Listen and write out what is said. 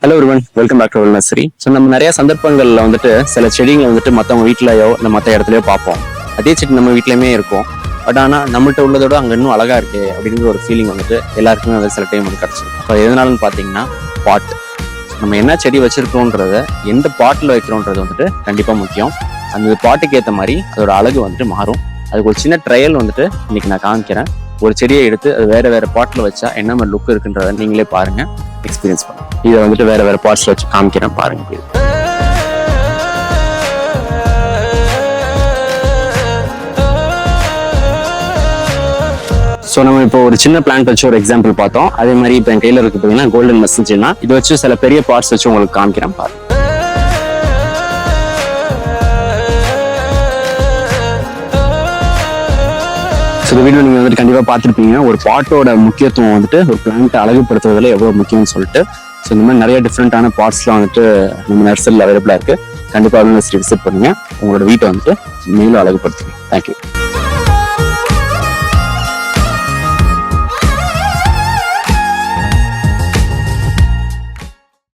Hello ஒருவன், welcome back to அவல் nursery. So நம்ம நிறைய சந்தர்ப்பங்களில் வந்துட்டு சில செடிகளை வந்துட்டு மற்றவங்க வீட்டிலையோ இல்லை மற்ற இடத்துலையோ பார்ப்போம். அதே செடி நம்ம வீட்லையுமே இருக்கும். பட் ஆனால் நம்மள்ட்ட உள்ளதோட அங்கே இன்னும் அழகா இருக்கே அப்படிங்கிற ஒரு ஃபீலிங் வந்துட்டு எல்லாருக்குமே வந்து சில டைம் வந்து கிடச்சிருக்கும். இப்போ எதனாலன்னு பார்த்தீங்கன்னா பாட். நம்ம என்ன செடி வச்சிருக்கோன்றத எந்த பாட்டில் வைக்கிறோன்றது வந்துட்டு கண்டிப்பாக முக்கியம். அந்த பாட்டுக்கு ஏற்ற மாதிரி அதோட அழகு வந்துட்டு மாறும். அதுக்கு ஒரு சின்ன ட்ரையல் வந்துட்டு இன்னைக்கு நான் காமிக்கிறேன். ஒரு செடியை எடுத்து அது வேற பாட்டில் வச்சா என்ன மாதிரி லுக் இருக்குன்றத நீங்களே பாருங்க, எக்ஸ்பீரியன்ஸ் பண்ணுங்க. இதை வந்துட்டு வேற பாட்ஸ்ல வச்சு காமிக்கிறேன் பாருங்க. ஸோ நம்ம இப்போ ஒரு சின்ன பிளான்ட் வச்சு ஒரு எக்ஸாம்பிள் பார்த்தோம். அதே மாதிரி இப்போ என் கையில் இருக்கு பார்த்தீங்கன்னா கோல்டன் மெசேஜ்னா இது வச்சு சில பெரிய பார்ட்ஸ் வச்சு உங்களுக்கு காமிக்கிறேன் பாருங்க. இந்த வீடியோ நீங்க வந்துட்டு கண்டிப்பா பார்த்துருப்பீங்க. ஒரு பாட்டோட முக்கியத்துவம் வந்துட்டு ஒரு பிளான்ட் அழகுபடுத்துறதுல எவ்வளவு முக்கியம்னு சொல்லிட்டு. ஸோ இந்த மாதிரி நிறைய டிஃப்ரெண்டான பார்ட்ஸ்லாம் வந்துட்டு நம்ம நர்சரியில் அவைலபிளா இருக்கு. கண்டிப்பா நர்சரி விசிட் பண்ணுங்க, உங்களோட வீட்டை வந்துட்டு மேலும் அழகுபடுத்துங்க. தேங்க்யூ.